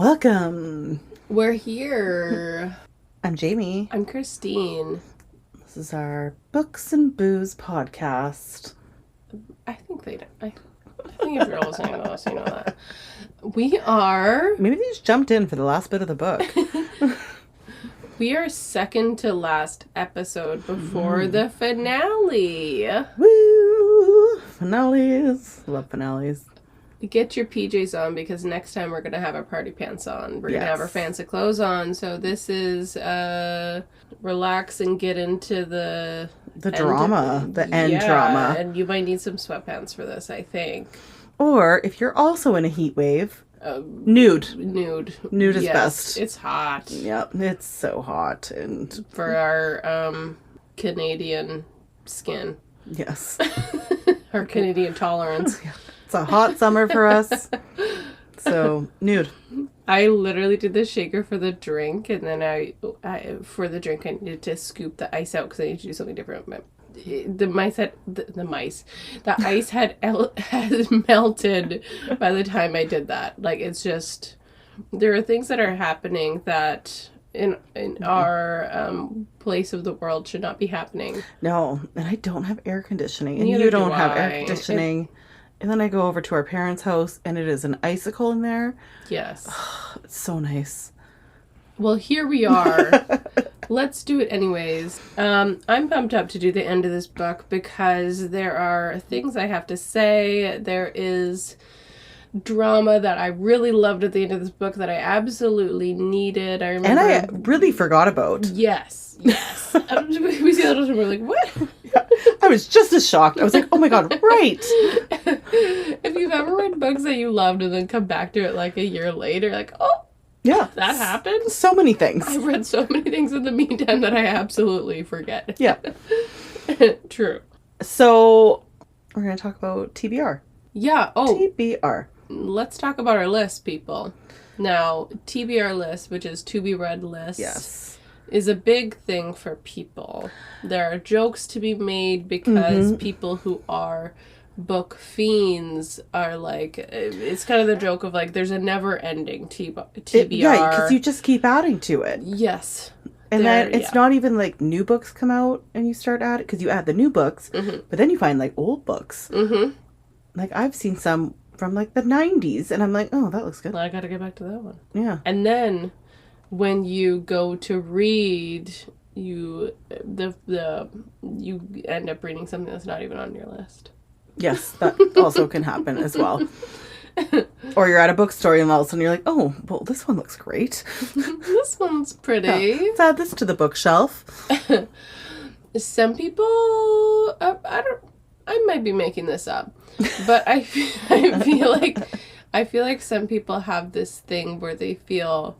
Welcome. We're here. I'm Jamie. I'm Christine. This is our Books and Booze podcast. I think they know. I think if you're listening to us, you know that. We are... Maybe they just jumped in for the last bit of the book. We are second to last episode before the finale. Woo! Finales. Love finales. Get your PJs on because next time we're going to have our party pants on. We're going to have our fancy clothes on. So this is relax and get into the drama. The end drama. And you might need some sweatpants for this, I think. Or if you're also in a heat wave, nude. Nude is best. It's hot. Yep, it's so hot. And for our Canadian skin. Yes. Our Canadian tolerance. It's a hot summer for us. So, nude. I literally did the shaker for the drink, and then I needed to scoop the ice out because I need to do something different. But the ice had melted by the time I did that. Like, it's just, there are things that are happening that in our place of the world should not be happening. No, and I don't have air conditioning, and Neither you don't do have I. air conditioning. And then I go over to our parents' house, and it is an icicle in there. Yes. It's so nice. Well, here we are. Let's do it anyways. I'm pumped up to do the end of this book because there are things I have to say. There is drama that I really loved at the end of this book that I absolutely needed. I remember... And I really forgot about. Yes. We see that and we're like, what? Yeah, I was just as shocked. I was like, oh my god, right. If you've ever read books that you loved and then come back to it like a year later, like, oh, yeah, that happened? So many things. I've read so many things in the meantime that I absolutely forget. Yeah. True. So, we're going to talk about TBR. Yeah. Oh. TBR. Let's talk about our list, people. Now, TBR list, which is to be read list. Yes. Is a big thing for people. There are jokes to be made because people who are book fiends are like, it's kind of the joke of like, there's a never-ending TBR. Yeah, because you just keep adding to it. Yes. And then it's not even like new books come out and you start adding, because you add the new books, but then you find like old books. Mm-hmm. Like I've seen some from like the 90s and I'm like, oh, that looks good. Well, I gotta get back to that one. Yeah. And then when you go to read, you end up reading something that's not even on your list. Yes, that also can happen as well. Or you're at a bookstore and all of a sudden you're like, oh, well, this one looks great. This one's pretty. Yeah, let's add this to the bookshelf. Some people, I might be making this up, but I feel like some people have this thing where they feel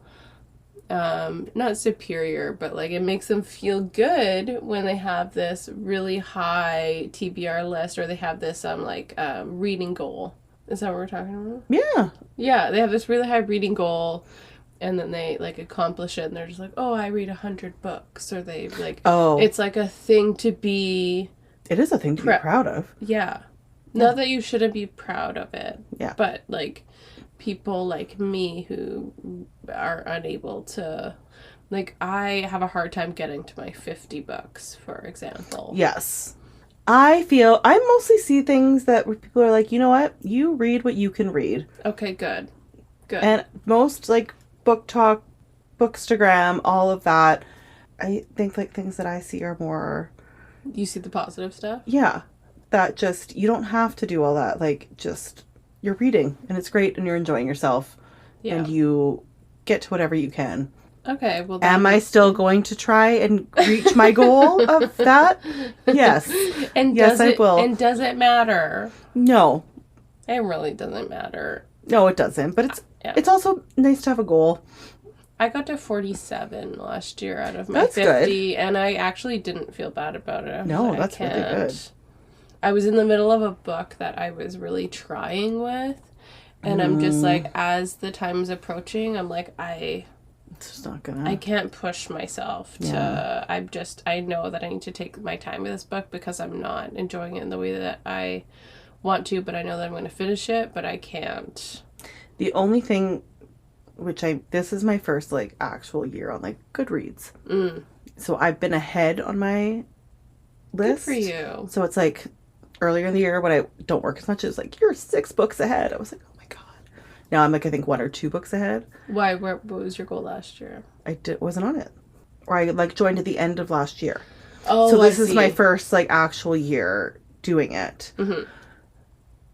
not superior, but like it makes them feel good when they have this really high TBR list, or they have this reading goal. Is that what we're talking about? Yeah, they have this really high reading goal, and then they like accomplish it, and they're just like, oh, I read 100 books, or they like, it's like a thing to be. It is a thing to be proud of. Yeah. Not that you shouldn't be proud of it. Yeah. But like people like me who are unable to, like, I have a hard time getting to my 50 books, for example. Yes. I mostly see things that where people are like, you know what? You read what you can read. Okay, good. And most like book talk, bookstagram, all of that, I think like things that I see are more... You see the positive stuff? Yeah. That just, you don't have to do all that. Like, just, you're reading and it's great and you're enjoying yourself. Yeah. And you get to whatever you can. Okay, well... Am I still going to try and reach my goal of that? Yes. And yes, I will. And does it matter? No. It really doesn't matter. No, it doesn't. But it's also nice to have a goal. I got to 47 last year out of my 50, and I actually didn't feel bad about it. No, that's really good. I was in the middle of a book that I was really trying with, and I'm just like, as the time is approaching, I'm like, it's just not gonna... I can't push myself to... I know that I need to take my time with this book because I'm not enjoying it in the way that I want to, but I know that I'm going to finish it, but I can't. The only thing this is my first, like, actual year on, like, Goodreads. Mm. So I've been ahead on my list. Good for you. So it's like earlier in the year when I don't work as much, it's like, you're 6 books ahead. I was like, oh my God. Now I'm like, I think 1 or 2 books ahead. Why? What was your goal last year? Wasn't on it. Or I, like, joined at the end of last year. Oh, so this is my first, like, actual year doing it. Mm-hmm.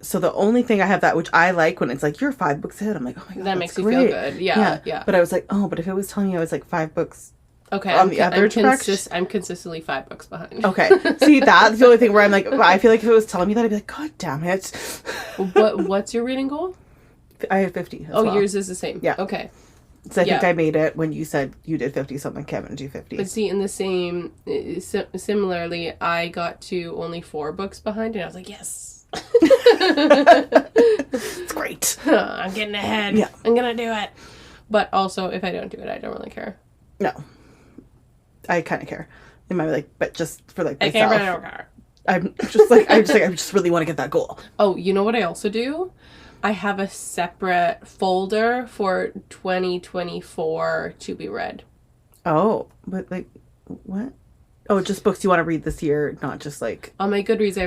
So the only thing I have that, which I like when it's like, you're 5 books ahead, I'm like, oh my God, that makes great. You feel good. Yeah. But I was like, oh, but if it was telling me I was like 5 books okay, on the other direction. I'm consistently 5 books behind. Okay. See, that's the only thing where I'm like, I feel like if it was telling me that, I'd be like, God damn it. What's your reading goal? I had 50 as well. Yours is the same. Yeah. Okay. So I think I made it when you said you did 50 something, Kevin, do 50. But see, in the same, similarly, I got to only 4 books behind, and I was like, yes. It's great. I'm getting ahead. Yeah. I'm going to do it. But also, if I don't do it, I don't really care. No. I kind of care. It might be like, but just for like myself. I don't care. I just really want to get that goal. Oh, you know what I also do? I have a separate folder for 2024 to be read. Oh, but like, what? Oh, just books you want to read this year, not just like... On my Goodreads, I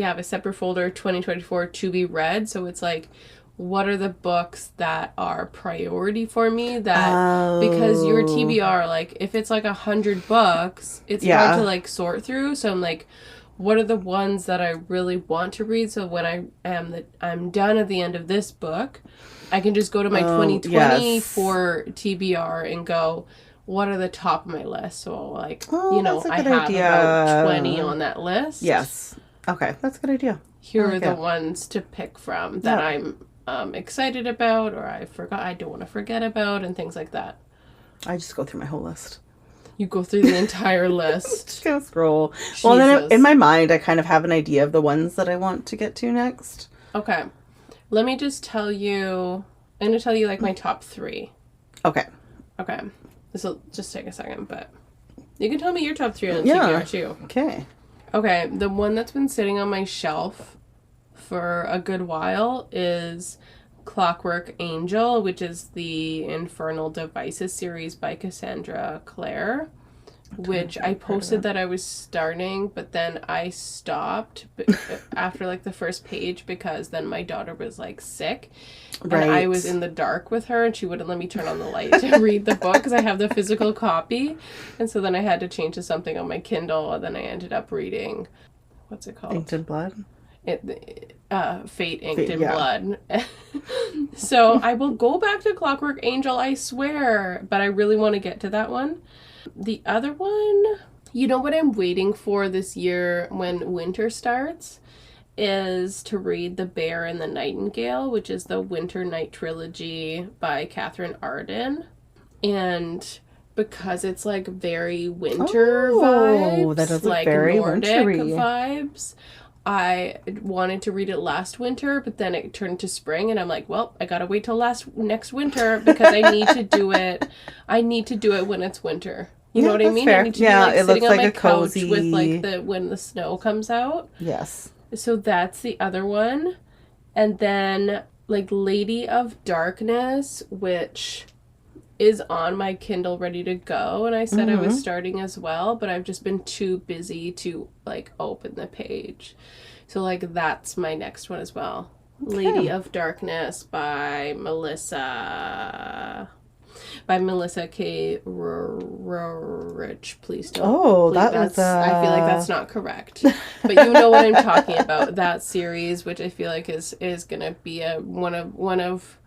have a separate folder, 2024 to be read. So it's like, what are the books that are priority for me? Because your TBR, like, if it's like 100 books, it's hard to like sort through. So I'm like, what are the ones that I really want to read? So when I'm done at the end of this book, I can just go to my 2024 TBR and go, what are the top of my list? So like, I have about 20 on that list. Yes. Okay, that's a good idea. Here are the ones to pick from that I'm excited about, or I don't want to forget about, and things like that. I just go through my whole list. You go through the entire list. Just gonna scroll. Jesus. Well, then in my mind, I kind of have an idea of the ones that I want to get to next. Okay. Let me just tell you... I'm going to tell you, like, my top 3. Okay. This will just take a second, but... You can tell me your top 3 on TBR, too. Okay. Okay, the one that's been sitting on my shelf for a good while is Clockwork Angel, which is the Infernal Devices series by Cassandra Clare, which I posted that I was starting, but then I stopped after like the first page because then my daughter was like sick, and I was in the dark with her and she wouldn't let me turn on the light to read the book because I have the physical copy, and so then I had to change to something on my Kindle, and then I ended up reading, what's it called? Inked in Blood? Fate Inked in Blood. So I will go back to Clockwork Angel, I swear, but I really want to get to that one. The other one, you know what I'm waiting for this year when winter starts, is to read The Bear and the Nightingale, which is the Winter Night trilogy by Catherine Arden. And because it's like very winter vibes, that does like very Nordic wintry vibes, I wanted to read it last winter, but then it turned to spring, and I'm like, well, I gotta wait till next winter because I need to do it. I need to do it when it's winter. You know what I mean? Fair. I need to be like it sitting looks on like my a couch cozy... with like when the snow comes out. Yes. So that's the other one. And then like Lady of Darkness, which is on my Kindle ready to go, and I said I was starting as well, but I've just been too busy to like open the page. So like that's my next one as well. Okay. Lady of Darkness by Melissa K. Rich. Please don't. Oh, that was I feel like that's not correct. But you know what I'm talking about. That series, which I feel like is gonna be one of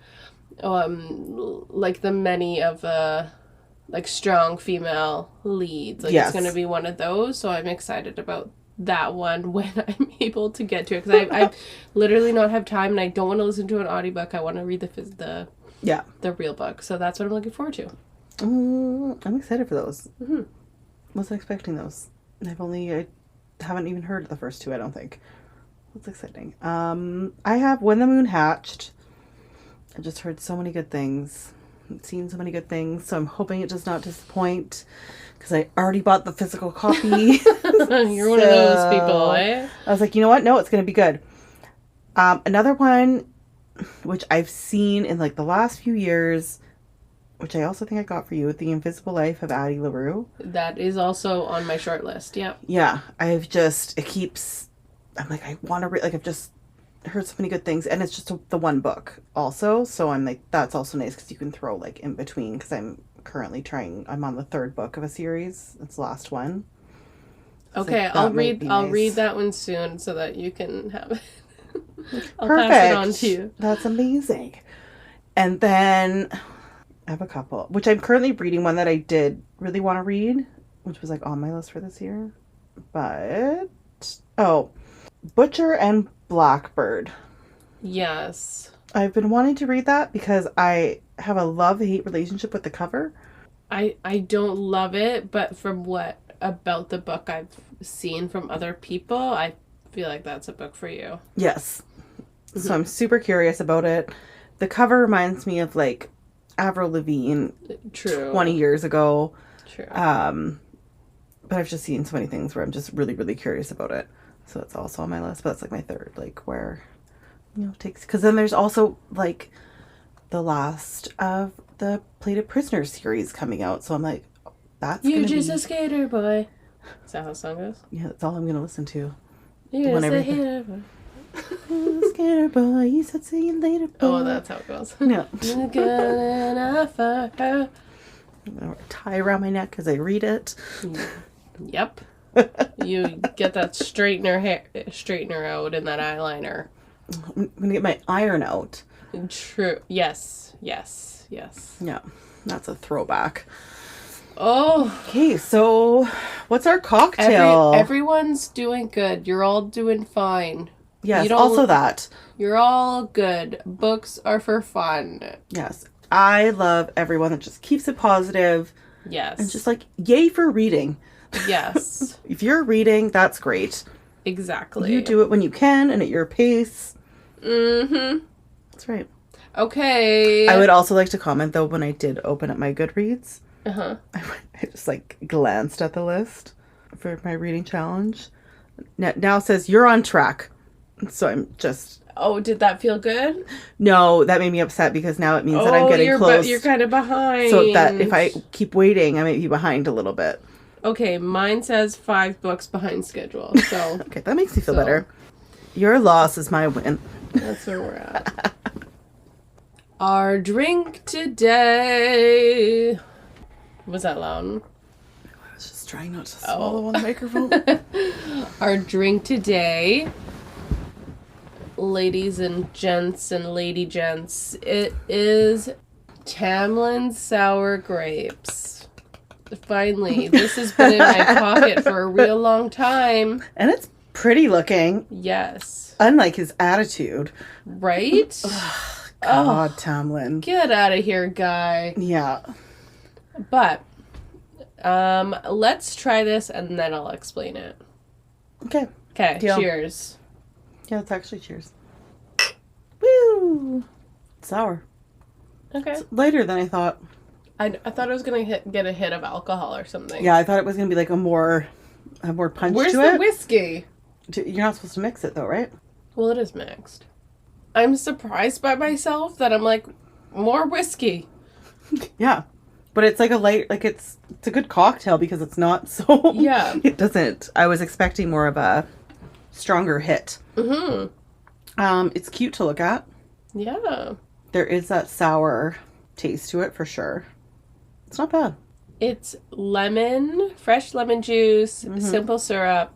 like the many of like strong female leads. Like it's gonna be one of those. So I'm excited about that one when I'm able to get to it, because I literally not have time, and I don't want to listen to an audiobook. I want to read the real book. So that's what I'm looking forward to. I'm excited for those. Wasn't expecting those. I haven't even heard the first 2, I don't think. That's exciting. I have When the Moon Hatched. I just heard so many good things. I've seen so many good things, so I'm hoping it does not disappoint, because I already bought the physical copy. You're one of those people, eh? I was like, you know what? No, it's going to be good. Another one, which I've seen in like the last few years, which I also think I got for you, The Invisible Life of Addie LaRue. That is also on my short list. Yep. Yeah, I'm like, I want to read, like, I've just heard so many good things, and it's just the one book also, so I'm like, that's also nice because you can throw, like, in between, because I'm on the third book of a series. It's the last one. Okay, like, I'll read that one soon so that you can have it. I'll Perfect. pass it on to you. That's amazing. And then I have a couple, which I'm currently reading one that I did really want to read, which was like on my list for this year. But, Butcher and Blackbird. Yes. I've been wanting to read that because I have a love-hate relationship with the cover. I don't love it, but from what about the book I've seen from other people, I feel like that's a book for you. Yes. So I'm super curious about it. The cover reminds me of like Avril Lavigne. True. 20 years ago. True. But I've just seen so many things where I'm just really, really curious about it. So that's also on my list. But that's like my third, like where, takes, because then there's also like the last of the Plated Prisoners series coming out. So I'm like, that's You're just a skater boy. Is that how the song goes? Yeah, that's all I'm going to listen to. You're just a skater boy. Skater boy, you said see you later, boy. Oh, that's how it goes. No. You're good enough for her. I'm going to tie around my neck as I read it. Yep. You get that straightener out and that eyeliner. I'm going to get my iron out. True. Yes. Yeah, that's a throwback. Oh. Okay, so what's our cocktail? Everyone's doing good. You're all doing fine. Yes, also that. You're all good. Books are for fun. Yes. I love everyone that just keeps it positive. Yes. And just like, yay for reading. Yes. If you're reading, that's great. Exactly. You do it when you can and at your pace. Mm-hmm. That's right. Okay. I would also like to comment, though, when I did open up my Goodreads, I just like glanced at the list for my reading challenge. Now it says you're on track. So I'm just... Oh, did that feel good? No, that made me upset because now it means that I'm getting close. You're kind of behind. So that if I keep waiting, I might be behind a little bit. Okay, mine says 5 books behind schedule. So okay, that makes me feel better. Your loss is my win. That's where we're at. Our drink today... Was that loud? I was just trying not to swallow on the microphone. Our drink today, ladies and gents and lady gents, it is Tamlin Sour Grapes. Finally, this has been in my pocket for a real long time. And it's pretty looking. Yes. Unlike his attitude. Right? God, Tamlin. Get out of here, guy. Yeah. But, let's try this and then I'll explain it. Okay. Okay, Deal. Cheers. Yeah, it's actually cheers. Woo! It's sour. Okay. It's lighter than I thought. I thought I was going to get a hit of alcohol or something. Yeah, I thought it was going to be like a more punch Where's to the it. whiskey? You're not supposed to mix it though, right? Well, it is mixed. I'm surprised by myself that I'm like, more whiskey. Yeah. But it's like a light, like it's a good cocktail because it's not so... Yeah. It doesn't... I was expecting more of a stronger hit. Mm-hmm. It's cute to look at. Yeah. There is that sour taste to it for sure. It's not bad. It's lemon, fresh lemon juice, simple syrup,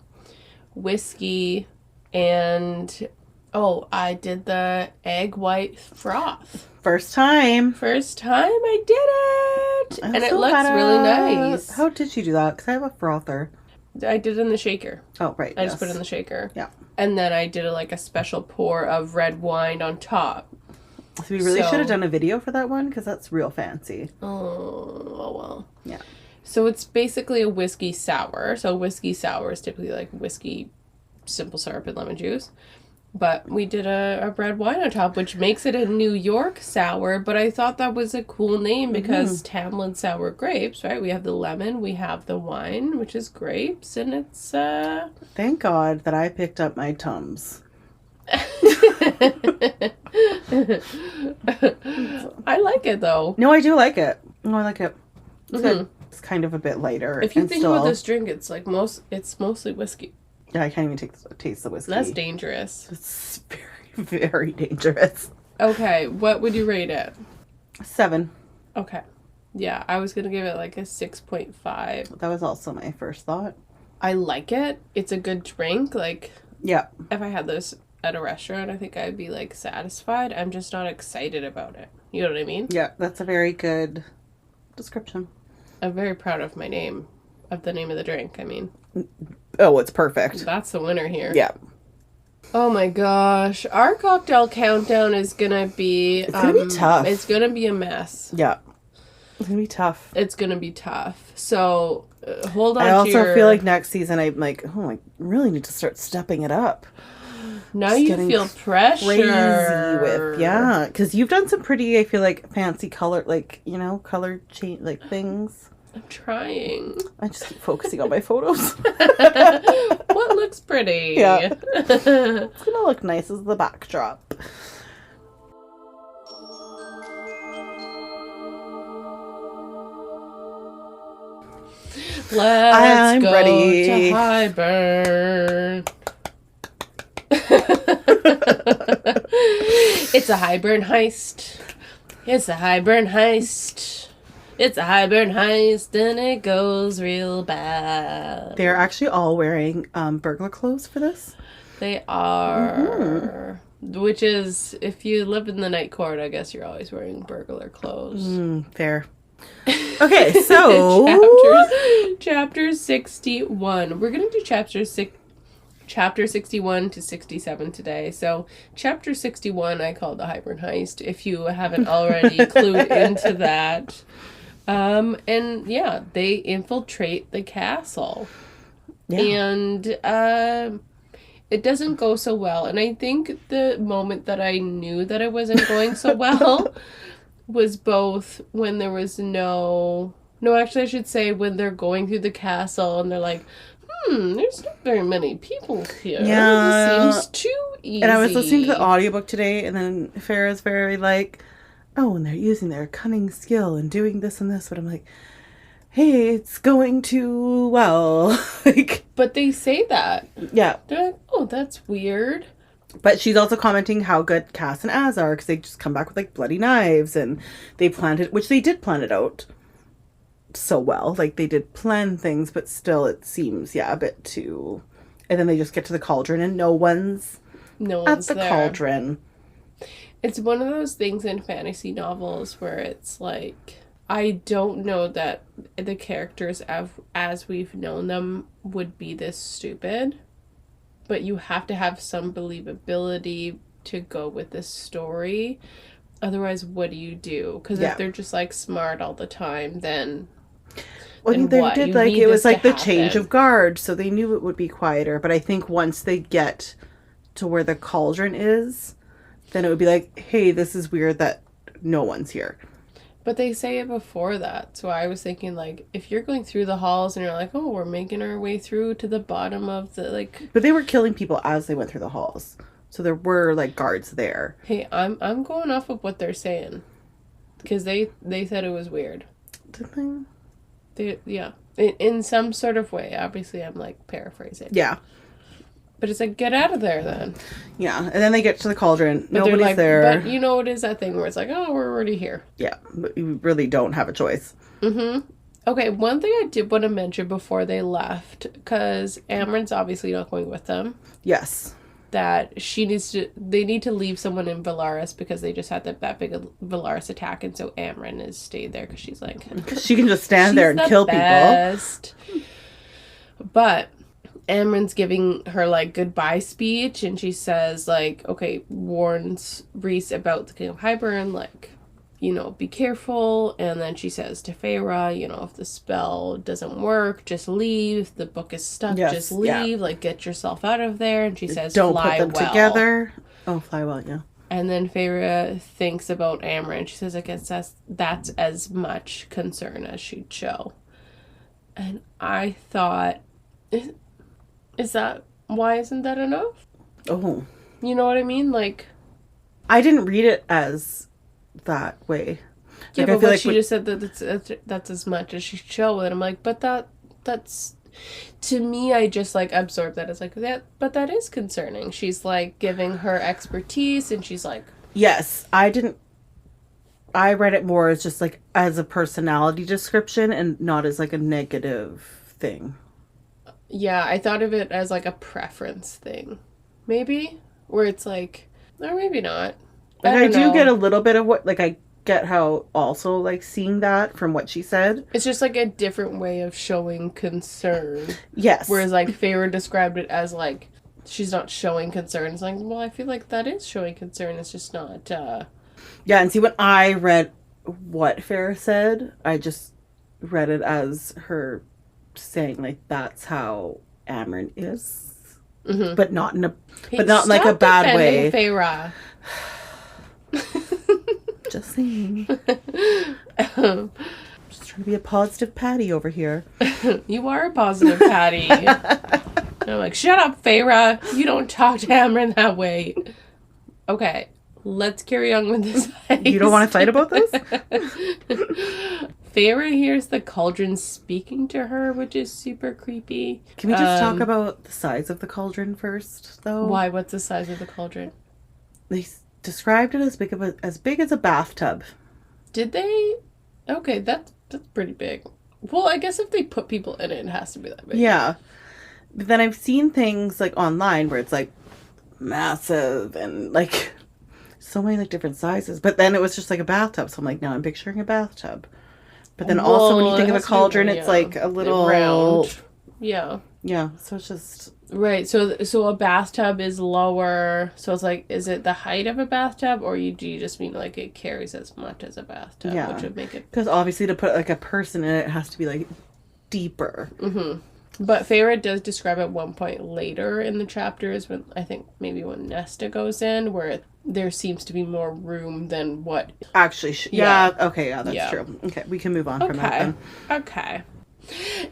whiskey, and... Oh, I did the egg white froth. First time I did it! And it looks really nice. How did you do that? Because I have a frother. I did it in the shaker. Oh, right. I just put it in the shaker. Yeah. And then I did a special pour of red wine on top. So we really should have done a video for that one because that's real fancy. Oh, well. Yeah. So it's basically a whiskey sour. So whiskey sour is typically like whiskey, simple syrup, and lemon juice. But we did a red wine on top, which makes it a New York sour. But I thought that was a cool name because Tamlin Sour Grapes, right? We have the lemon, we have the wine, which is grapes, and it's... Thank God that I picked up my Tums. I like it, though. No, I do like it. Oh, I like it. It's good. It's kind of a bit lighter. If you and think still, about this drink, it's like it's mostly whiskey. Yeah, I can't even taste the whiskey. That's dangerous. It's very, very dangerous. Okay, what would you rate it? 7. Okay. Yeah, I was going to give it like a 6.5. That was also my first thought. I like it. It's a good drink. Like, yeah. If I had this at a restaurant, I think I'd be like satisfied. I'm just not excited about it. You know what I mean? Yeah, that's a very good description. I'm very proud of my name, of the name of the drink, I mean. Oh, it's perfect. That's the winner here. Yeah. Oh my gosh. Our cocktail countdown is gonna be... It's gonna be tough. It's gonna be a mess. Yeah. It's gonna be tough. It's gonna be tough. So, hold on I also to your... feel like next season I'm like, oh, I really need to start stepping it up. Now you feel pressure. Crazy with, yeah. Because you've done some pretty, I feel like, fancy color, like, you know, color change, like, things. I'm trying. I just keep focusing on my photos. What looks pretty? Yeah. It's gonna look nice as the backdrop. Let's go ready. to Highburn. It's a Highburn heist. It's a Highburn heist. It's a Highburn heist, and it goes real bad. They're actually all wearing burglar clothes for this. They are. Mm-hmm. Which is, if you live in the night court, I guess you're always wearing burglar clothes. Fair. Okay, so... chapter 61. We're going to do chapter 61 to 67 today. So, chapter 61, I call the Highburn Heist, if you haven't already clued into that. And yeah, they infiltrate the castle. Yeah. And it doesn't go so well. And I think the moment that I knew that it wasn't going so well was both when there was actually I should say when they're going through the castle and they're like, there's not very many people here. Yeah. This seems too easy. And I was listening to the audiobook today, and then Farrah's very like, oh, and they're using their cunning skill and doing this and this, but I'm like, hey, it's going too well. Like, but they say that. Yeah. They're like, oh, that's weird. But she's also commenting how good Cass and Az are, because they just come back with, like, bloody knives, and they planned it, which they did plan it out so well. Like, they did plan things, but still it seems, a bit too... And then they just get to the cauldron, and no one's at the there. Cauldron. It's one of those things in fantasy novels where it's like, I don't know that the characters as we've known them would be this stupid. But you have to have some believability to go with this story. Otherwise, what do you do? Because if they're just, like, smart all the time, then... Well, I mean, they did, like, it was, like, the change of guard, so they knew it would be quieter. But I think once they get to where the cauldron is, then it would be like, hey, this is weird that no one's here. But they say it before that. So I was thinking, like, if you're going through the halls and you're like, oh, we're making our way through to the bottom of the, like... But they were killing people as they went through the halls. So there were, like, guards there. Hey, I'm going off of what they're saying. Because they said it was weird. Did they? Yeah. In some sort of way. Obviously, I'm, like, paraphrasing. Yeah. But it's like, get out of there, then. Yeah, and then they get to the cauldron. But Nobody's there. But you know, it is that thing where it's like, oh, we're already here. Yeah, but you really don't have a choice. Mm-hmm. Okay, one thing I did want to mention before they left, because Amren's obviously not going with them. Yes. That they need to leave someone in Valaris because they just had that big Valaris attack, and so Amren is stayed there because she's like... She can just stand there and kill people. But... Amren's giving her, like, goodbye speech, and she says, like, okay, warns Rhys about the King of Highburn, like, you know, be careful, and then she says to Feyre, you know, if the spell doesn't work, just leave, if the book is stuck, just leave, like, get yourself out of there, and she says, don't fly put them together. Oh, fly well, yeah. And then Feyre thinks about Amren, she says, I guess that's as much concern as she'd show. And I thought... why isn't that enough? Oh. You know what I mean? Like... I didn't read it as that way. Yeah, Like, I but feel what like she just said that's as much as she's chill with it. I'm like, but that's to me, I just like absorb that as like that, but that is concerning. She's like giving her expertise, and she's like, yes, I read it more as just like as a personality description and not as like a negative thing. yeah, I thought of it as like a preference thing, maybe, where it's like, or maybe not. Like, I I don't do know. get a little bit of what, like, I get how also, like, seeing that from what she said. It's just like a different way of showing concern. Yes. Whereas like Feyre described it as like she's not showing concern. It's like, well, I feel like that is showing concern. It's just not. Yeah, and see, when I read what Farrah said, I just read it as her saying, like, that's how Amryn is. Mm-hmm. But not in a, Hey, but not like a bad way. Feyre. Just saying. Just trying to be a positive Patty over here. You are a positive Patty. I'm like, shut up, Feyre. You don't talk to Amryn that way. Okay, let's carry on with this heist. You don't want to fight about this? Feyre hears the cauldron speaking to her, which is super creepy. Can we just talk about the size of the cauldron first, though? Why? What's the size of the cauldron? They described it as big as a bathtub. Did they? Okay, that's pretty big. Well, I guess if they put people in it, it has to be that big. Yeah. But then I've seen things like online where it's like massive and like so many like different sizes. But then it was just like a bathtub. So I'm like, now I'm picturing a bathtub. But then also when you think of a cauldron, it's like a little round. Yeah. Yeah. So it's just right. So a bathtub is lower. So it's like, is it the height of a bathtub, or do you just mean like it carries as much as a bathtub, yeah, which would make it? Because obviously to put like a person in it has to be like deeper. Mm-hmm. But Feyre does describe at one point later in the chapters, when I think maybe when Nesta goes in, where there seems to be more room than what actually. Yeah. Okay. Yeah, that's true. Okay, we can move on from that then. Okay.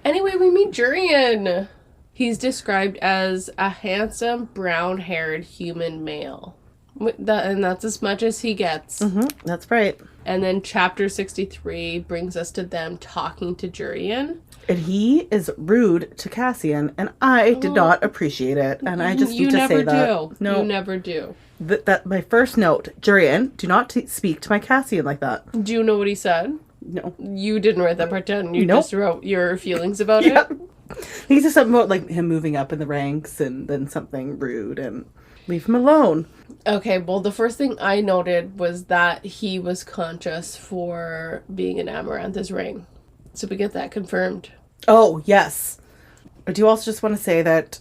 Anyway, we meet Jurian. He's described as a handsome, brown-haired human male. And that's as much as he gets. Mm-hmm, that's right. And then chapter 63 brings us to them talking to Jurian. And he is rude to Cassian, and I did not appreciate it. And I just need to say that. No, you never do. That my first note, Jurian, do not speak to my Cassian like that. Do you know what he said? No. You didn't write that part down. You just wrote your feelings about it? He said something about like him moving up in the ranks and then something rude and leave him alone. Okay, well, the first thing I noted was that he was conscious for being in Amarantha's ring. So we get that confirmed. Oh, yes. I do also just want to say that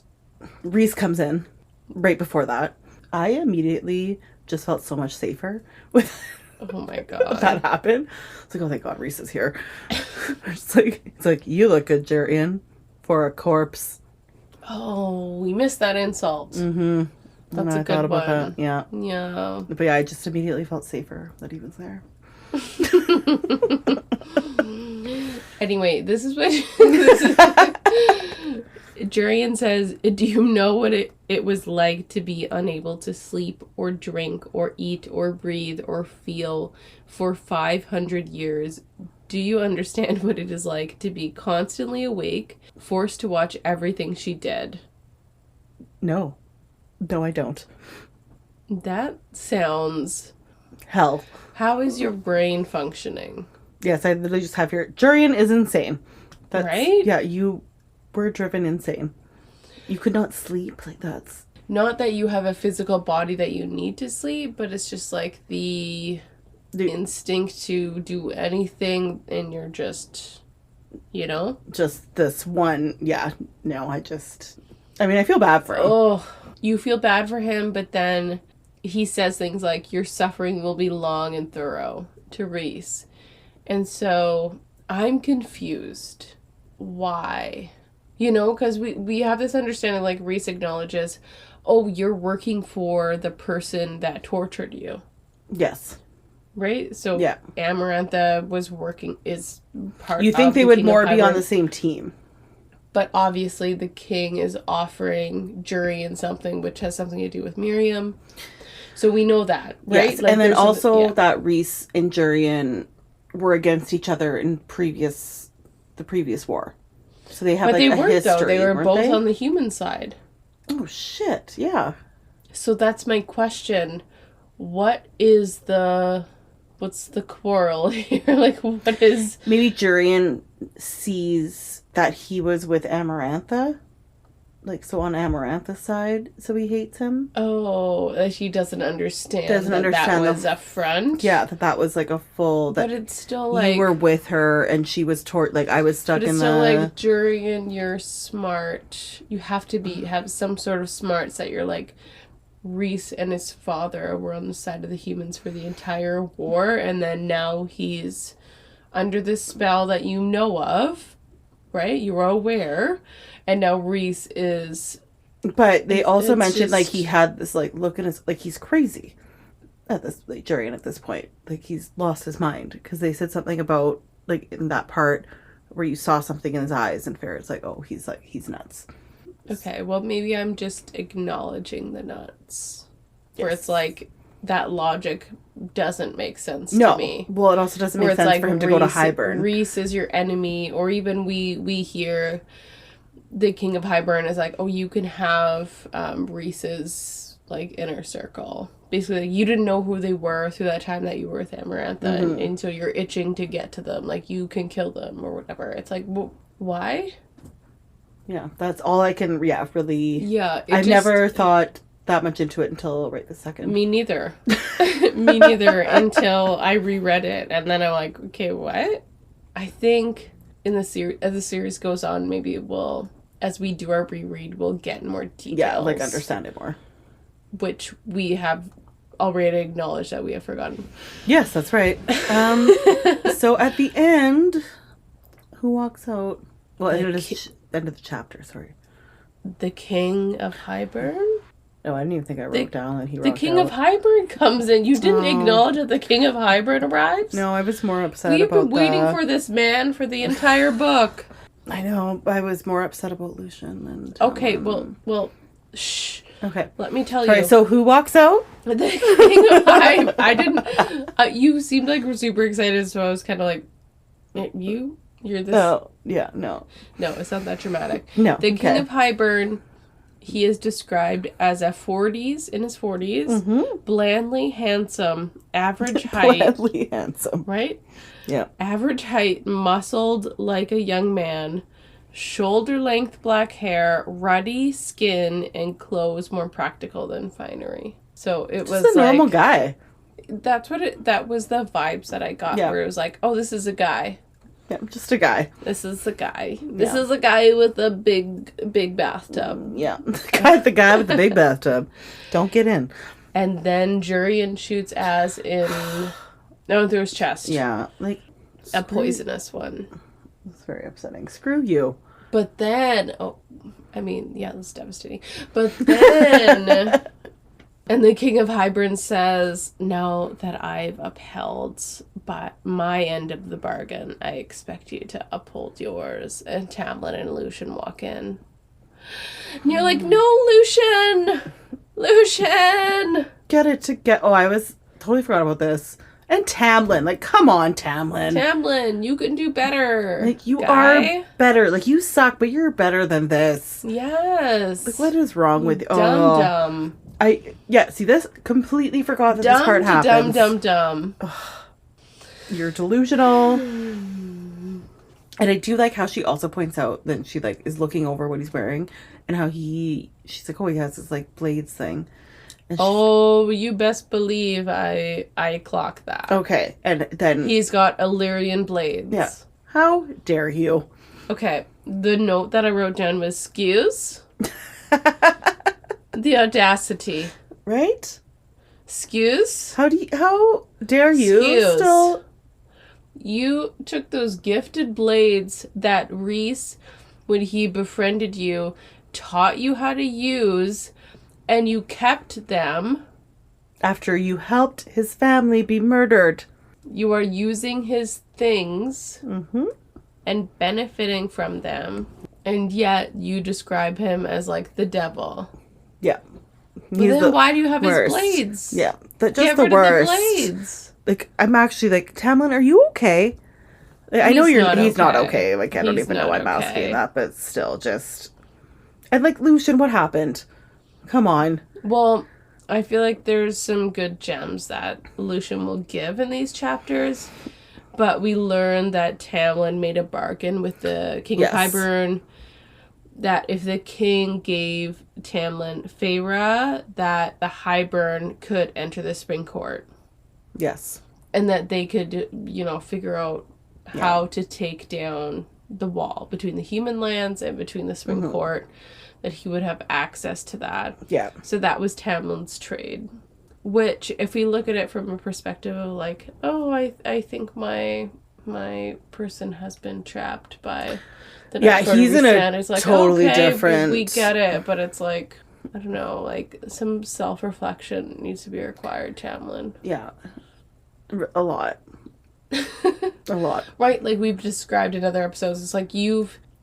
Rhys comes in right before that. I immediately just felt so much safer with oh my god that happened. It's like, oh thank god Rhys is here. it's like you look good, Jurian, for a corpse. Oh, we missed that insult. Mm-hmm. That's a good one. That. Yeah. But yeah, I just immediately felt safer that he was there. Anyway, this is what Jurian says, do you know what it was like to be unable to sleep or drink or eat or breathe or feel for 500 years? Do you understand what it is like to be constantly awake, forced to watch everything she did? No. No, I don't. That sounds... hell. How is your brain functioning? Yes, I literally just have here. Jurian is insane. Right? Yeah, you were driven insane. You could not sleep. Like, that's... Not that you have a physical body that you need to sleep, but it's just like the instinct to do anything, and you're just, you know? Just this one. Yeah. No, I mean, I feel bad for him. Oh, you feel bad for him, but then he says things like, your suffering will be long and thorough to Rhys. And so I'm confused. Why? You know, because we have this understanding, like Rhys acknowledges, oh, you're working for the person that tortured you. Yes. Right? So yeah. Amarantha is part of You think they would more be on the same team. But obviously the king is offering Jurian something which has something to do with Miriam. So we know that, right? Yes. Like, and then also that Rhys and Jurian were against each other in the previous war. So they have but like they a weren't history, though. They were weren't both they? on the human side. Oh shit! Yeah. So that's my question. What's the quarrel here? Like, what is... Maybe Jurian sees that he was with Amarantha. Like, so on Amarantha's side, so he hates him. Oh, that he doesn't understand that was a front? Yeah, that was like a full... But it's still like... You were with her and she was like, I was stuck in the... But it's still like, Jurian, you're smart. You have to have some sort of smarts that you're like... Rhys and his father were on the side of the humans for the entire war, and then now he's under this spell that you know of, right? You are aware, and now Rhys is... But they also mentioned, just... like, he had this, like, look in his... Like, he's crazy at this... Like, Jurian at this point. Like, he's lost his mind. Because they said something about, like, in that part where you saw something in his eyes, and Farrah's like, oh, he's nuts. Okay, well, maybe I'm just acknowledging the nuts. Yes. Where it's like, that logic doesn't make sense to me. Well, it also doesn't make sense like for him to go to Hybern. Rhys is your enemy, or even we hear the King of Hybern is like, oh, you can have Rhys's, like, inner circle. Basically, you didn't know who they were through that time that you were with Amarantha, and so you're itching to get to them. Like, you can kill them, or whatever. It's like, why? Yeah, that's all I can, really... Yeah. I've never thought that much into it until right this second. Me neither. Me neither, until I reread it, and then I'm like, okay, what? I think in the series, as the series goes on, maybe we'll, as we do our reread, we'll get more details. Yeah, like, understand it more. Which we have already acknowledged that we have forgotten. Yes, that's right. So at the end, who walks out? Well, it is... End of the chapter, sorry. The King of Hybern? No, I didn't even think I wrote down that he walked out. The King of Hybern comes in. You didn't acknowledge that the King of Hybern arrives? No, I was more upset about We've been waiting for this man for the entire book. I know. I was more upset about Lucian. And okay, well, shh. Okay. Let me tell you. So who walks out? The King of Hybern. I didn't... you seemed like we're super excited, so I was kind of like, You're this... Oh, yeah, no. No, it's not that dramatic. No, The King of Hybern, he is described as in his 40s, blandly handsome, average height. Blandly handsome. Right? Yeah. Average height, muscled like a young man, shoulder-length black hair, ruddy skin, and clothes more practical than finery. So it was a normal guy. That was the vibes that I got, where it was like, oh, this is a guy. Yeah, just a guy. This is the guy. This is a guy with a big bathtub. Yeah, the guy with the big bathtub. Don't get in. And then Jurian shoots Az through his chest. Yeah, like a poisonous one. It's very upsetting. Screw you. But then, that's devastating. But then, and the King of Hybern says, now that I've upheld my end of the bargain, I expect you to uphold yours. And Tamlin and Lucian walk in. And you're like, no, Lucian! Lucian! Get it together. Oh, I was totally forgot about this. And Tamlin. Like, come on, Tamlin. Tamlin, you can do better. Like, you are better. Like, you suck, but you're better than this. Yes. Like, what is wrong with you? Dumb. See, this completely forgot that this part happens. Dumb. You're delusional. And I do like how she also points out that she, like, is looking over what he's wearing and how she's like, oh, he has this, like, blades thing. And you best believe I clock that. Okay, and then... He's got Illyrian blades. Yeah. How dare you? Okay, the note that I wrote down was, "Excuse?" The audacity. Right? Excuse? How dare you? Excuse. Still... You took those gifted blades that Rhys, when he befriended you, taught you how to use... And you kept them. After you helped his family be murdered. You are using his things. Mm-hmm. And benefiting from them. And yet you describe him as like the devil. Yeah. But then why do you have his blades? Yeah. Get rid of the blades. like, I'm actually like, Tamlin, are you okay? I know he's not okay. Like, I don't even know why I'm asking that, but still, just. And, like, Lucian, what happened? Come on. Well, I feel like there's some good gems that Lucian will give in these chapters, but we learn that Tamlin made a bargain with the King of Hybern, that if the king gave Tamlin Feyre, that the Hybern could enter the Spring Court. Yes. And that they could, figure out how to take down the wall between the human lands and between the Spring Court, that he would have access to that. Yeah. So that was Tamlin's trade. Which, if we look at it from a perspective of like, oh, I think my person has been trapped by the next he's in a it's like, totally okay, different. We get it, but it's like, I don't know, like some self-reflection needs to be required, Tamlin. Yeah. A lot. A lot. Right, like we've described in other episodes, it's like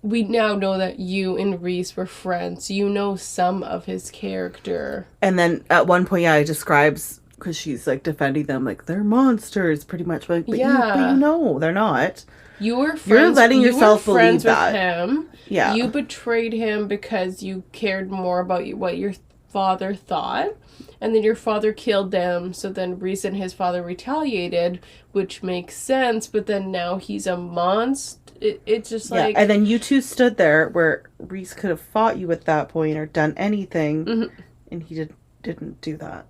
we now know that you and Rhys were friends. You know some of his character. And then at one point, he describes, because she's like defending them, like they're monsters, pretty much. But you know, they're not. You were friends. You're letting yourself believe that. With him. Yeah. You betrayed him because you cared more about what your father thought. And then your father killed them, so then Rhys and his father retaliated, which makes sense, but then now he's a monster. It's just like... And then you two stood there where Rhys could have fought you at that point or done anything, and he didn't do that.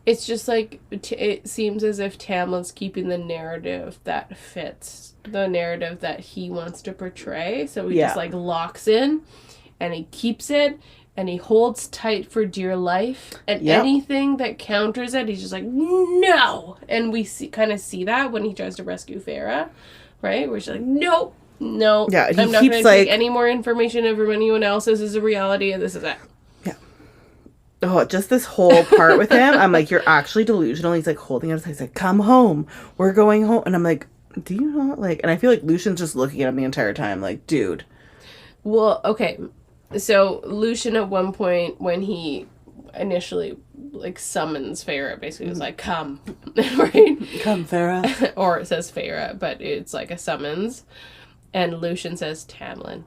It's just like, it seems as if Tamlin's keeping the narrative that fits the narrative that he wants to portray, so he just like locks in, and he keeps it, and he holds tight for dear life, and anything that counters it, he's just like, no! And we kind of see that when he tries to rescue Feyre. Right? Where she's like, no. Yeah, and I'm not going to take any more information from anyone else. This is a reality, and this is it. Yeah. Oh, just this whole part with him, I'm like, you're actually delusional. He's like holding out his hand. He's like, come home. We're going home. And I'm like, do you not like... And I feel like Lucian's just looking at him the entire time, like, dude. Well, okay. So, Lucian at one point, when he initially... like summons Feyre, basically was like, come, right? Come, Feyre. Or it says Feyre, but it's like a summons. And Lucian says Tamlin.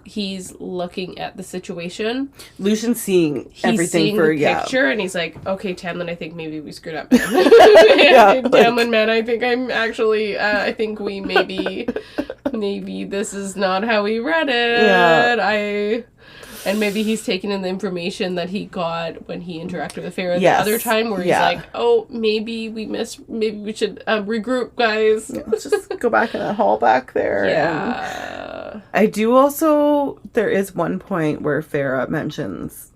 He's looking at the situation. Lucian's seeing everything for the picture, and he's like, okay, Tamlin, I think maybe we screwed up. Tamlin, man, I think I'm actually, I think we maybe this is not how we read it. Yeah. And maybe he's taking in the information that he got when he interacted with Feyre the other time, where he's like, oh, maybe we should regroup, guys. Yeah, let's just go back in that hall back there. Yeah. I do also, there is one point where Feyre mentions,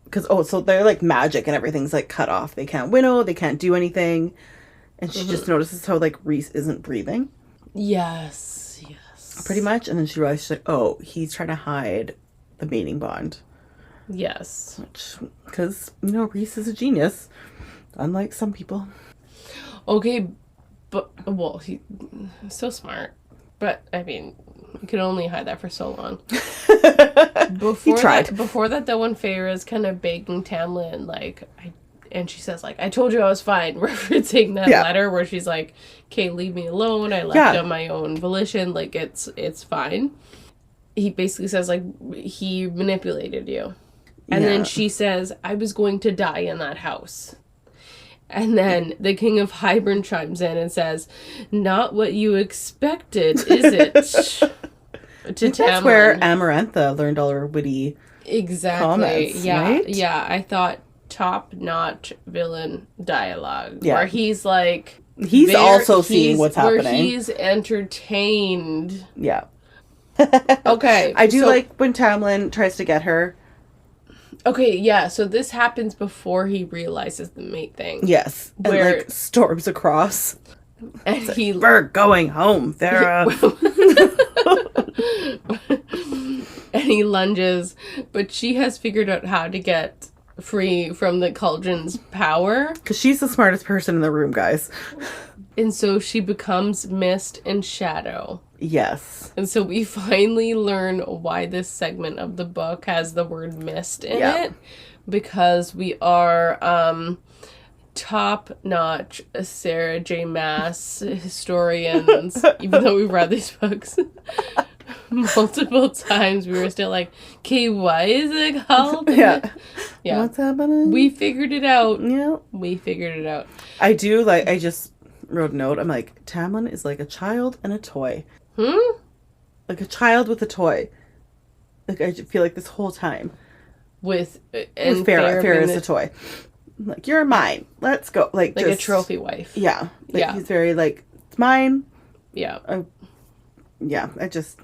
because, so they're like magic and everything's like cut off. They can't winnow, they can't do anything. And she just notices how like Rhys isn't breathing. Yes. Pretty much. And then she realizes, she's like, oh, he's trying to hide the mating bond. Yes. Because, Rhys is a genius. Unlike some people. Okay, but, well, he's so smart. But, I mean, you could only hide that for so long. He tried. Before that, though, when Feyre is kind of begging Tamlin, like, and she says, like, I told you I was fine, referencing that letter where she's like, okay, leave me alone, I left on my own volition, like, it's fine. He basically says, like, he manipulated you. And then she says, I was going to die in that house. And then the King of Hybern chimes in and says, not what you expected, is it? That's where Amarantha learned all her witty comments, right? Yeah, I thought top-notch villain dialogue. Where he's like... He's also seeing what's happening. Where he's entertained. Yeah. Okay. I do like when Tamlin tries to get her. Okay, yeah, so this happens before he realizes the mate thing. Yes. Where and, like, storms across. And like, we're going home, Feyre. And he lunges, but she has figured out how to get free from the cauldron's power. Because she's the smartest person in the room, guys. And so she becomes Mist and Shadow. Yes. And so we finally learn why this segment of the book has the word mist in it. Because we are top-notch Sarah J. Maas historians, even though we've read these books multiple times, we were still like, okay, why is it called? Yeah. Yeah. What's happening? We figured it out. Yeah. We figured it out. I do, like, I just wrote a note. I'm like, Tamlin is like a child and a toy. Like a child with a toy. Like, I feel like this whole time. With Farrah. Farrah is a toy. Like, you're mine. Let's go. Like just, a trophy wife. Yeah. Like, he's very, like, it's mine. Yeah. Yeah. It's just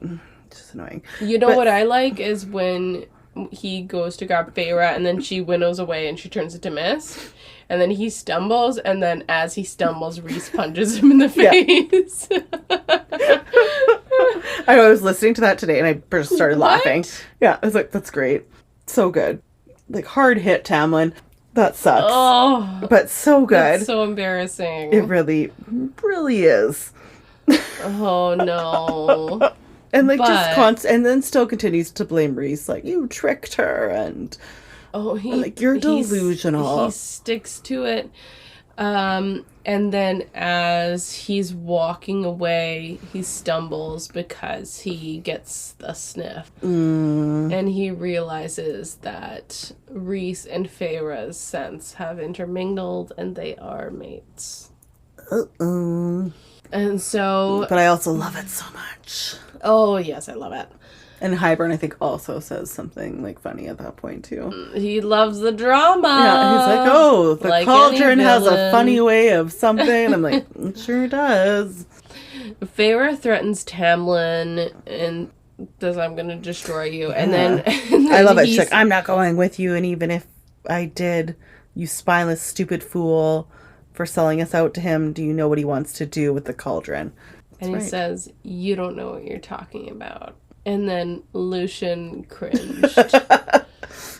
annoying. You know what I like is when he goes to grab Feyre and then she winnows away and she turns into mist. And then he stumbles, and then as he stumbles, Rhys punches him in the face. I was listening to that today, and I just started laughing. Yeah, I was like, that's great. So good. Like, hard hit, Tamlin. That sucks. Oh. But so good. It's so embarrassing. It really, really is. Oh, no. And, like, and then still continues to blame Rhys. Like, you tricked her, and... Oh, you're delusional. He sticks to it. And then as he's walking away, he stumbles because he gets a sniff. And he realizes that Rhys and Feyre's scents have intermingled and they are mates. And so... But I also love it so much. Oh, yes, I love it. And Hybern, I think, also says something, like, funny at that point, too. He loves the drama. Yeah, he's like, oh, the like cauldron has a funny way of something. I'm like, it sure does. Feyre threatens Tamlin and says, I'm going to destroy you. And then I love it. She's like, I'm not going with you. And even if I did, you spineless, stupid fool, for selling us out to him, do you know what he wants to do with the cauldron? And he says, you don't know what you're talking about. And then Lucien cringed.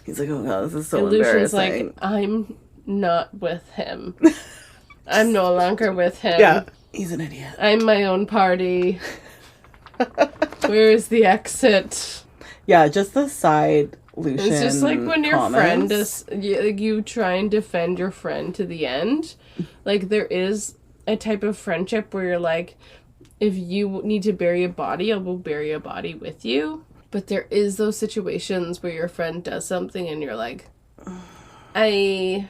He's like, oh god, this is so and Lucian's embarrassing. like, I'm not with him. I'm no longer with him. Yeah, he's an idiot. I'm my own party. Where is the exit? Yeah, just the side Lucien It's just like when your comments. friend is... You try and defend your friend to the end. Like, there is a type of friendship where you're like... If you need to bury a body, I will bury a body with you. But there is those situations where your friend does something and you're like, I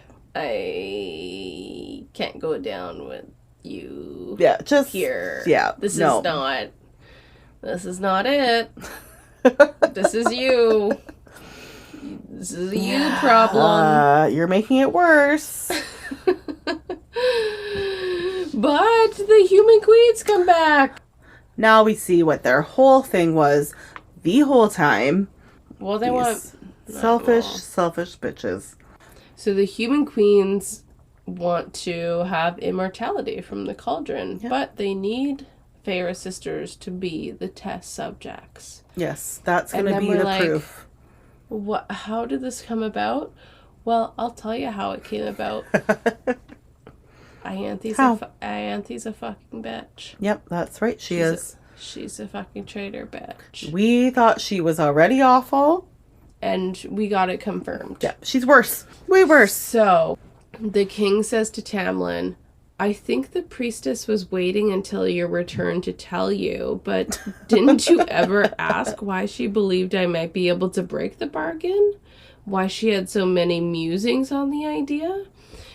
can't go down with you. Yeah, just here. Yeah, This is not it. This is you. This is a you problem. You're making it worse. But the human queens come back. Now we see what their whole thing was the whole time. Well, they want... Selfish bitches. So the human queens want to have immortality from the cauldron, but they need Feyre sisters to be the test subjects. Yes, that's going to be the proof. What? How did this come about? Well, I'll tell you how it came about. Ianthe's a fucking bitch. Yep, that's right. She's a fucking traitor bitch. We thought she was already awful. And we got it confirmed. Yeah, she's worse. Way worse. So, the king says to Tamlin, I think the priestess was waiting until your return to tell you, but didn't you ever ask why she believed I might be able to break the bargain? Why she had so many musings on the idea?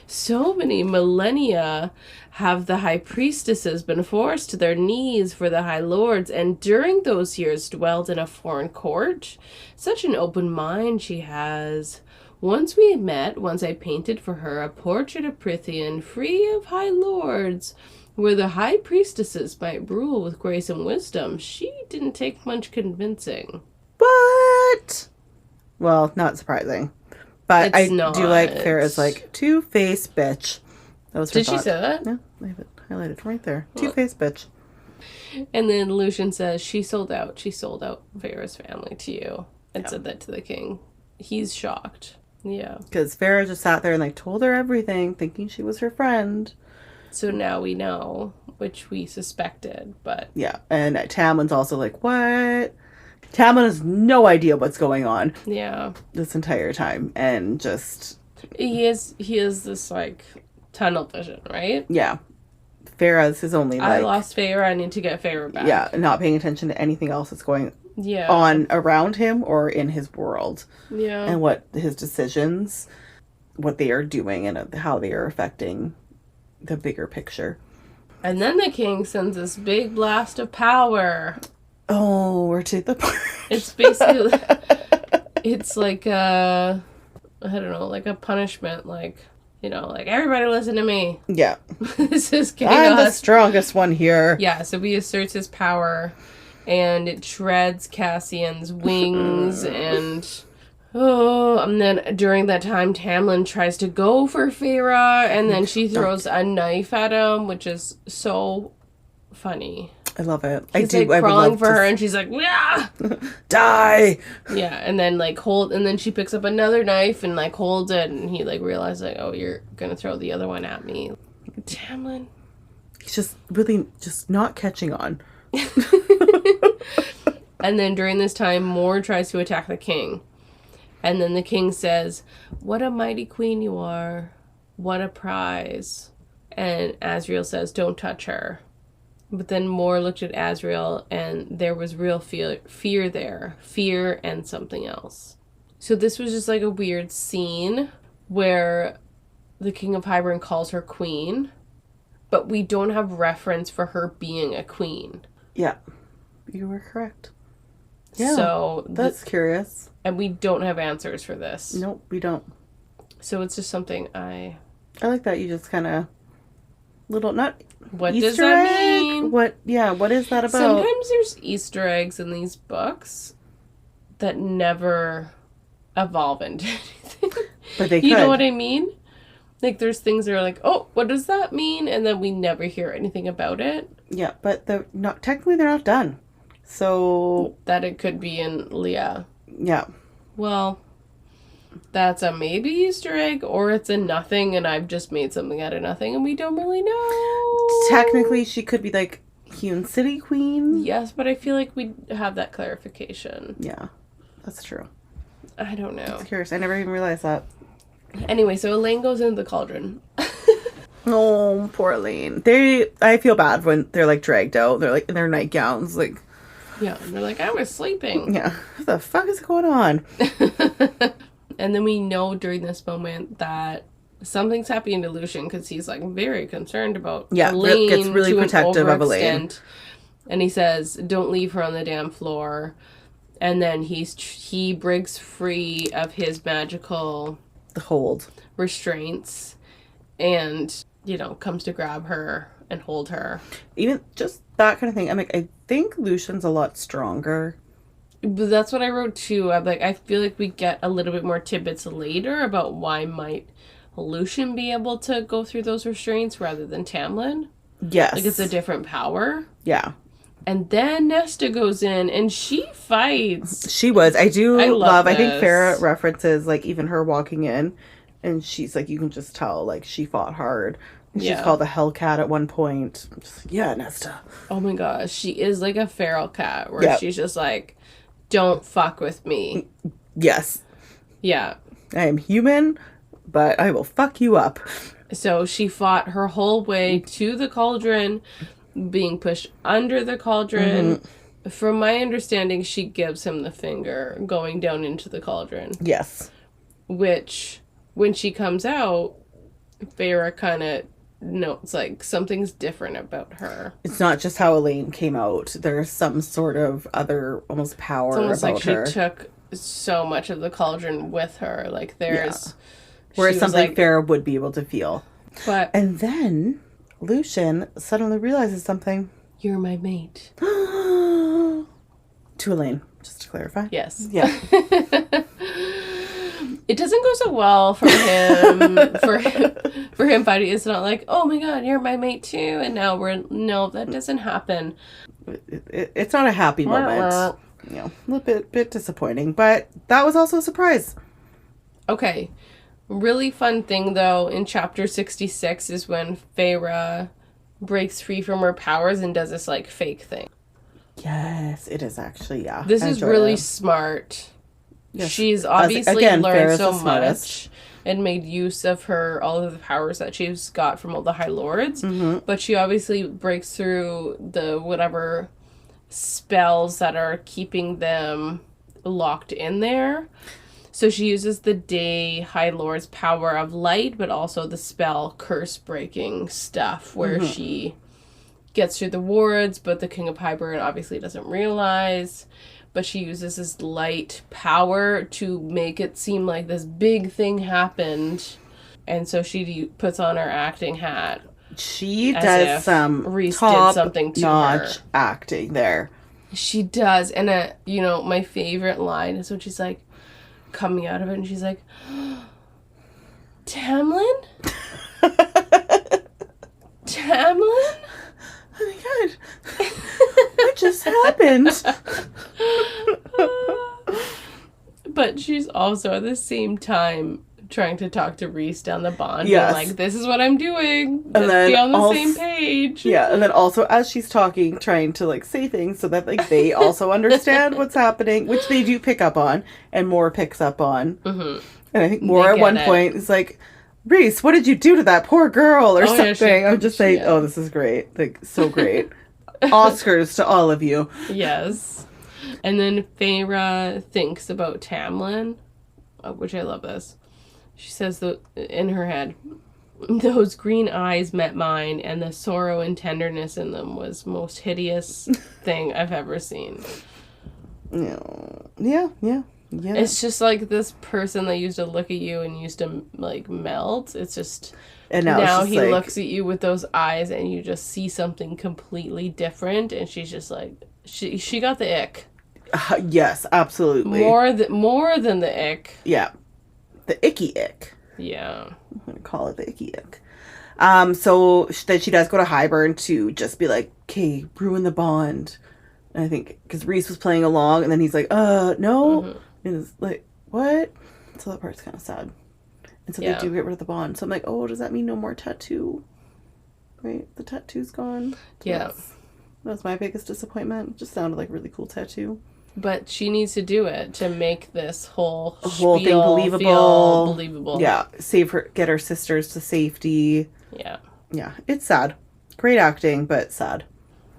So many millennia have the high priestesses been forced to their knees for the high lords, and during those years dwelled in a foreign court. Such an open mind she has. Once we met, once I painted for her a portrait of Prythian, free of high lords, where the high priestesses might rule with grace and wisdom. She didn't take much convincing. What? Well, not surprising. But I do like Farrah's like, two-faced bitch. That was her Did she say that? Yeah, I have it highlighted right there. Two-faced bitch. And then Lucien says, she sold out Farrah's family to you. And said that to the king. He's shocked. Yeah. Because Farrah just sat there and like told her everything, thinking she was her friend. So now we know, which we suspected, but... Yeah, and Tamlin's also like, what? Tamlin has no idea what's going on. Yeah. This entire time. And just... He is this, like, tunnel vision, right? Yeah. Farah's his only, I lost Farah, I need to get Farah back. Yeah, not paying attention to anything else that's going yeah. on around him or in his world. Yeah. And what his decisions, what they are doing, and how they are affecting the bigger picture. And then the king sends this big blast of power. Oh, we're to the part. It's basically, it's like a, I don't know, like a punishment, like, you know, like, everybody listen to me. Yeah. This is chaos. I'm the strongest one here. Yeah, so he asserts his power, and it shreds Cassian's wings, and then during that time, Tamlin tries to go for Farah, and then she throws a knife at him, which is so funny. I love it. He's like crawling for her, and she's like, yeah, die. Yeah, and then like and then she picks up another knife and like holds it, and he like realizes like, oh, you're gonna throw the other one at me, Tamlin. He's just really just not catching on. And then during this time, Mor tries to attack the king, and then the king says, "What a mighty queen you are! What a prize!" And Azriel says, "Don't touch her." But then Mor looked at Azriel, and there was real fear there. Fear and something else. So this was just like a weird scene where the King of Hybern calls her queen, but we don't have reference for her being a queen. Yeah, you were correct. Yeah, so that's curious. And we don't have answers for this. Nope, we don't. So it's just something I like that you just kind of What Easter does that egg? mean? What is that about? Sometimes there's Easter eggs in these books that never evolve into anything. But they You could. know what I mean? Like there's things that are like, oh, what does that mean? And then we never hear anything about it. Yeah, but technically they're not done. So that it could be in Leah. Yeah. Well, that's a maybe Easter egg, or it's a nothing, and I've just made something out of nothing, and we don't really know. Technically, she could be like Hewn City Queen. Yes, but I feel like we have that clarification. Yeah, that's true. I don't know. I'm curious. I never even realized that. Anyway, so Elaine goes into the cauldron. Oh, poor Elaine. I feel bad when they're like dragged out. They're like in their nightgowns, like. Yeah, and they're like, I was sleeping. Yeah, what the fuck is going on? And then we know during this moment that something's happening to Lucien because he's like very concerned about Elaine. Gets really protective of Elaine. And he says, don't leave her on the damn floor. And then he breaks free of his magical restraints and, comes to grab her and hold her. Even just that kind of thing. I'm like, I think Lucian's a lot stronger. But that's what I wrote too. I'm like, I feel like we get a little bit more tidbits later about why might Lucien be able to go through those restraints rather than Tamlin. Yes. Like it's a different power. Yeah. And then Nesta goes in and she fights. She was. I love I think Farah references like even her walking in and she's like, you can just tell like she fought hard. And she's called a Hellcat at one point. Just like, yeah, Nesta. Oh my gosh. She is like a feral cat where she's just like, don't fuck with me. Yes. Yeah. I am human, but I will fuck you up. So she fought her whole way to the cauldron, being pushed under the cauldron. Mm-hmm. From my understanding, she gives him the finger going down into the cauldron. Yes. Which, when she comes out, Farah kind of notes like something's different about her. It's not just how Elaine came out. There's some sort of other almost power about her. It's almost like she took so much of the cauldron with her. Like there's... Whereas something Farah would be able to feel. And then Lucien suddenly realizes something. You're my mate. To Elaine, just to clarify. Yes. Yeah. It doesn't go so well for him. for him fighting. It's not like, oh my god, you're my mate too. And now that doesn't happen. It's not a happy moment. A little bit disappointing, but that was also a surprise. Okay. Really fun thing, though, in chapter 66 is when Farah breaks free from her powers and does this, like, fake thing. Yes, it is actually, This is really smart. Yes. She's obviously learned so much. and made use of all of the powers that she's got from all the High Lords. Mm-hmm. But she obviously breaks through the whatever spells that are keeping them locked in there. So she uses the Day High Lord's power of light, but also the spell curse-breaking stuff, where she gets through the wards, but the King of Hybern obviously doesn't realize. But she uses this light power to make it seem like this big thing happened. And so she puts on her acting hat. She does some Reese did something to her. Acting there. She does. And, my favorite line is when she's like, coming out of it, and she's like, Tamlin? Tamlin? Oh my god. What just happened? But she's also at the same time trying to talk to Reese down the bond. Yes. Like, this is what I'm doing. And Let's be on the same page. Yeah, and then also as she's talking, trying to like say things so that like they also understand what's happening, which they do pick up on, and Moore picks up on. Mm-hmm. And I think Moore at one point is like, Reese, what did you do to that poor girl or something? I'm just saying, oh, this is great. Like, so great. Oscars to all of you. Yes. And then Feyre thinks about Tamlin, which I love this. She says in her head, those green eyes met mine, and the sorrow and tenderness in them was most hideous thing I've ever seen. Yeah. It's just like this person that used to look at you and used to like melt. It's just, and now he looks at you with those eyes and you just see something completely different, and she's just like, she got the ick. Yes, absolutely. More than the ick. Yeah. The icky ick. Yeah. I'm going to call it the icky ick. So then she does go to Hybern to just be like, okay, ruin the bond. And I think, because Reese was playing along, and then he's like, no. Mm-hmm. And it's like, what? So that part's kind of sad. And so they do get rid of the bond. So I'm like, oh, does that mean no more tattoo? Right? The tattoo's gone. So yeah. That was my biggest disappointment. It just sounded like a really cool tattoo. But she needs to do it to make this whole thing believable. Yeah. Get her sisters to safety. Yeah. Yeah. It's sad. Great acting, but sad.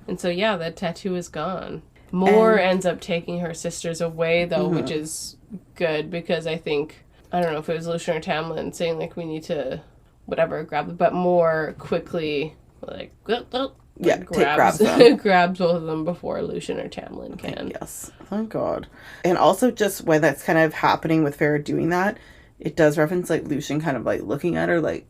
And so, yeah, that tattoo is gone. Moore ends up taking her sisters away, though, which is good, because I think, I don't know if it was Lucien or Tamlin saying, like, we need to, whatever, grab them. But Moore quickly, like, grabs both of them before Lucien or Tamlin can. Yes. Thank God. And also just when that's kind of happening with Feyre doing that, it does reference, like, Lucien kind of, like, looking at her, like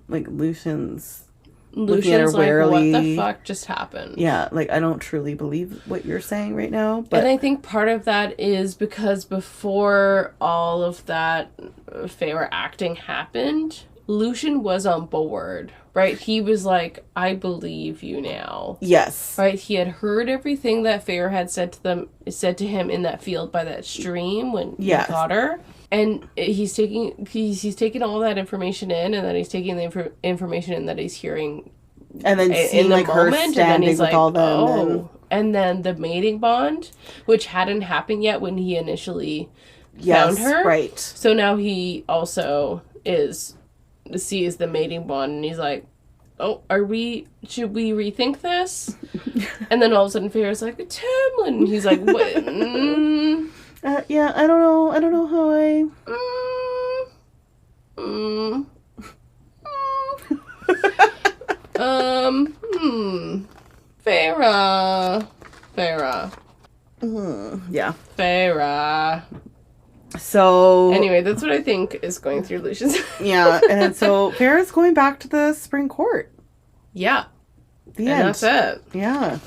Lucien's looking at her warily. What the fuck just happened? Yeah, like, I don't truly believe what you're saying right now. But and I think part of that is because before all of that Feyre acting happened, Lucien was on board, right? He was like, I believe you now. Yes. Right? He had heard everything that Feyre had said to him in that field by that stream when he got her. And he's taking all that information in, and then he's taking the information in that he's hearing, and then seeing like her standing with all them, and then the mating bond, which hadn't happened yet when he initially found her. Right. So now he also sees the mating bond, and he's like, oh, should we rethink this? And then all of a sudden Feyre's like, Tamlin, and he's like, what? Yeah, I don't know how I... Feyre. Yeah. Feyre. So... Anyway, that's what I think is going through Lucien's... Yeah, and so Feyre's going back to the Spring Court. Yeah. The end. That's it. Yeah.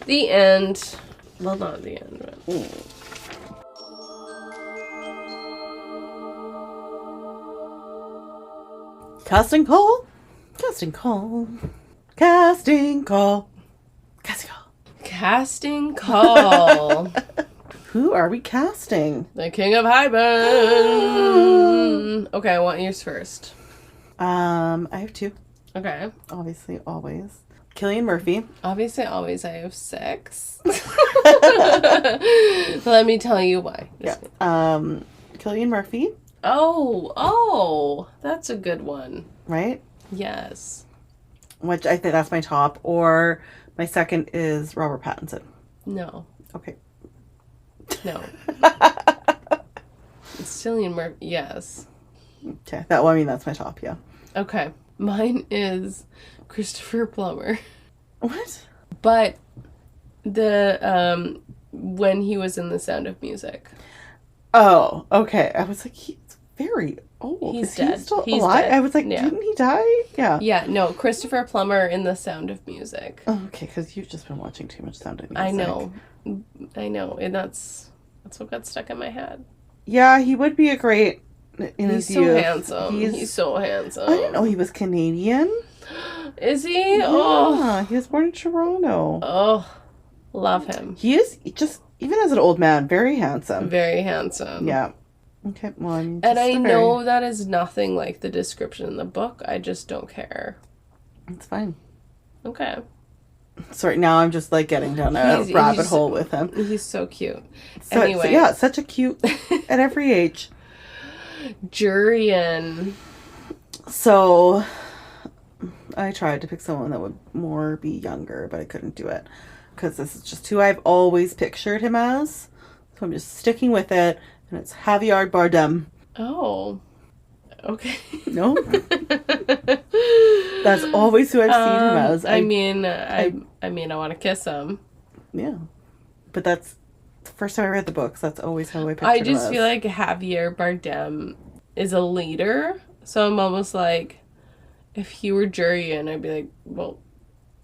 The end. Well, not the end, but... Casting call. Who are we casting? The King of Hybern. Okay, I want yours first. I have 2. Okay. Obviously, always. Cillian Murphy. Obviously, always I have 6. Let me tell you why. Yeah. Cillian Murphy. Oh, that's a good one. right? Yes. Which I think that's my top. Or my second is Robert Pattinson. No. Okay. No. Cillian Murphy. Yes. Okay. That's my top, yeah. Okay. Mine is Christopher Plummer. What? But the when he was in The Sound of Music. Oh, okay. I was like, he's very old. He's Is dead. he still He's alive? dead. I was like, Yeah. didn't he die? Yeah. Yeah, no, Christopher Plummer in The Sound of Music. Oh, okay, because you've just been watching too much Sound of Music. I know, and that's what got stuck in my head. Yeah, he would be a great in his so youth. handsome. He's so handsome. I didn't know he was Canadian. Is he? Yeah, Oh, he was born in Toronto. oh, love him. He is just, even as an old man, very handsome. Very handsome. Yeah. Okay, well, I mean, And I know that is nothing like the description in the book. I just don't care. It's fine. Okay. So right now I'm just like getting down a rabbit hole with him. He's so cute. So, Anyway. yeah, such a cute at every age. Jurian. So I tried to pick someone that would more be younger, but I couldn't do it because this is just who I've always pictured him as. So I'm just sticking with it, and it's Javier Bardem. Oh. Okay. No? That's always who I've seen him as. I mean, I want to kiss him. Yeah. But that's the first time I read the books. That's always how I pictured him I just as. feel like Javier Bardem is a leader. So I'm almost like, if he were Jurian, I'd be like, well,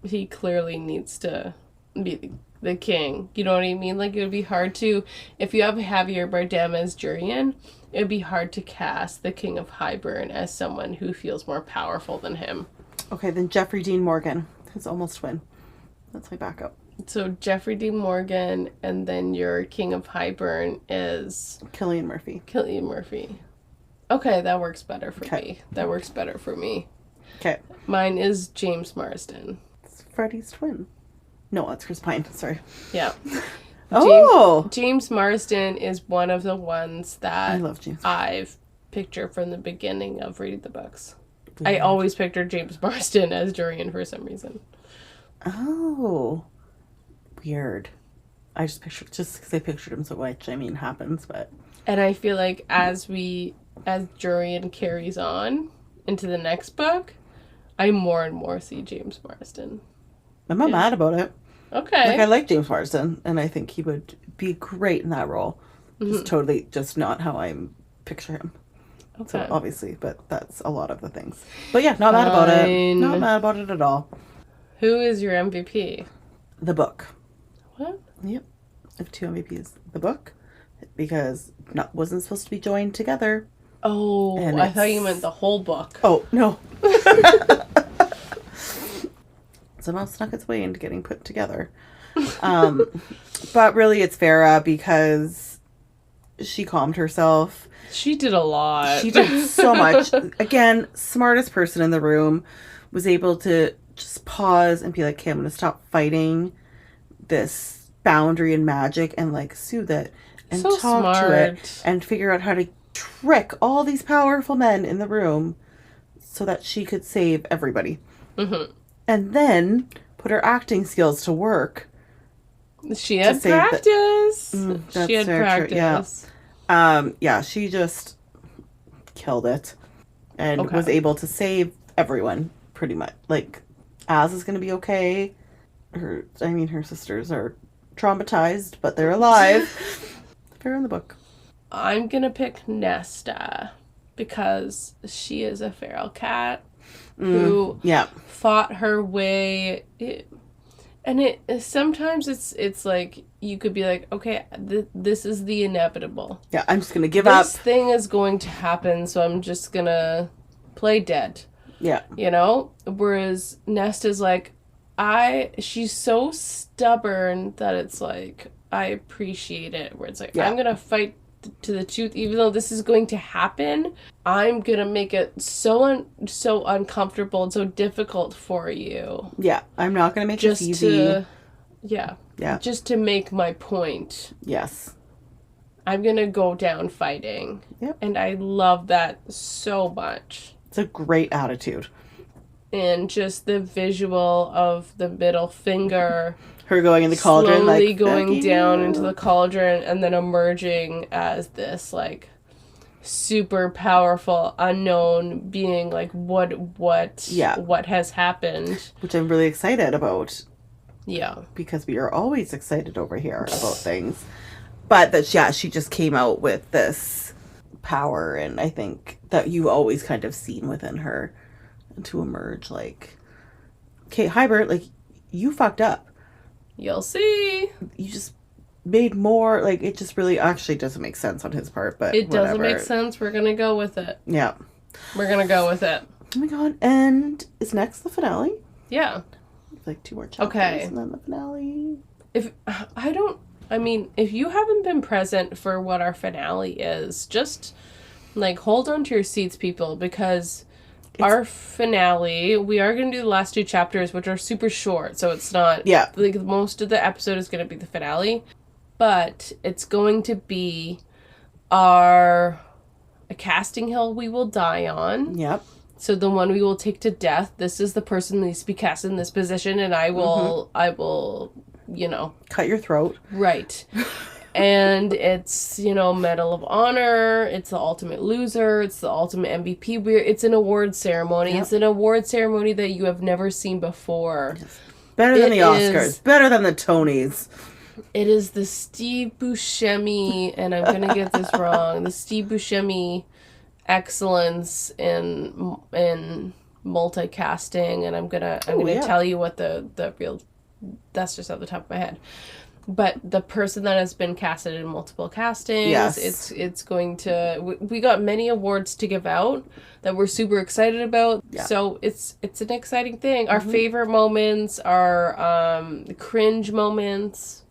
he clearly needs to be the king. You know what I mean? Like, it would be hard to, if you have Javier Bardem as Jurian, it would be hard to cast the King of Highburn as someone who feels more powerful than him. Okay, then Jeffrey Dean Morgan, his almost twin. That's my backup. So Jeffrey Dean Morgan, and then your King of Highburn is Cillian Murphy. Cillian Murphy. Okay, that works better for me. That works better for me. Okay. Mine is James Marsden. It's Freddie's twin. No, that's Chris Pine. Sorry. Yeah. James Marsden is one of the ones that I love James. I've pictured from the beginning of reading the books. Weird. I always pictured James Marsden as Jurian for some reason. Oh. Weird. I just because I pictured him so much. I mean, happens, but. And I feel like as Jurian carries on into the next book, I more and more see James Marsden. I'm not mad about it. Okay. Like, I like James Marsden, and I think he would be great in that role. Just totally, just not how I picture him. Okay. So, obviously, but that's a lot of the things. But yeah, not mad about it. Not mad about it at all. Who is your MVP? The book. What? Yep. I have two MVPs. The book, because wasn't supposed to be joined together. Oh, and I thought you meant the whole book. Oh, no. Somehow snuck its way into getting put together. But really it's Farah because she calmed herself. She did a lot. She did so much. Again, smartest person in the room, was able to just pause and be like, okay, I'm going to stop fighting this boundary and magic and like soothe it and so talk smart. to it and figure out how to trick all these powerful men in the room so that she could save everybody. Mm-hmm. And then put her acting skills to work. She had practice. That's she had practice. True, yeah, she just killed it and was able to save everyone pretty much. Like, Az is going to be okay. Her sisters are traumatized, but they're alive. Fair in the book. I'm going to pick Nesta because she is a feral cat who fought her way. Sometimes it's like you could be like, okay, this is the inevitable. Yeah, I'm just gonna give up. This thing is going to happen, so I'm just gonna play dead. Yeah, you know. Whereas Nesta's like, she's so stubborn that it's like I appreciate it. Where it's like I'm gonna fight to the truth, even though this is going to happen. I'm gonna make it so uncomfortable and so difficult for you. Yeah, I'm not gonna make it easy. Yeah, just to make my point. Yes, I'm going to go down fighting. Yep. And I love that so much. It's a great attitude. And just the visual of the middle finger. Her going in the cauldron. Slowly like, going down into the cauldron and then emerging as this, like, super powerful, unknown being. Like, what has happened. Which I'm really excited about. Yeah. Because we are always excited over here about things. But that, she just came out with this power, and I think that you always kind of seen within her to emerge, like, okay, Hybert, like, you fucked up. You'll see. You just made more, like, it just really actually doesn't make sense on his part, but it whatever. Doesn't make sense. We're gonna go with it. Yeah. We're gonna go with it. Oh my god, and is next the finale? Yeah. Like 2 more chapters, okay. And then the finale. If you haven't been present for what our finale is, just, like, hold on to your seats, people, because our finale, we are going to do the last 2 chapters, which are super short, so it's not... Yeah. Like, most of the episode is going to be the finale, but it's going to be a casting hill we will die on. Yep. So the one we will take to death, this is the person that needs to be cast in this position, and I will, cut your throat. Right. And it's, Medal of Honor, it's the ultimate loser, it's the ultimate MVP. It's an award ceremony. Yep. It's an award ceremony that you have never seen before. Yes. Better than the Oscars. Better than the Tonys. It is the Steve Buscemi, and I'm going to get this wrong, the Steve Buscemi excellence in multicasting, and I'm gonna tell you what the real, that's just off the top of my head. But the person that has been casted in multiple castings, yes. it's going to... We got many awards to give out that we're super excited about. Yeah. So it's an exciting thing. Our favorite moments are cringe moments.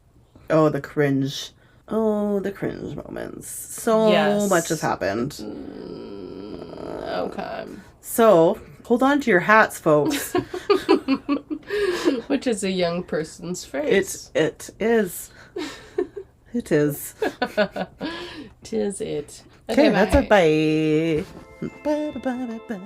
Oh, the cringe moments. So much has happened. Okay. So, hold on to your hats, folks. Which is a young person's phrase. It is. It is. Tis it. Okay, that's a bye. Bye, bye, bye, bye.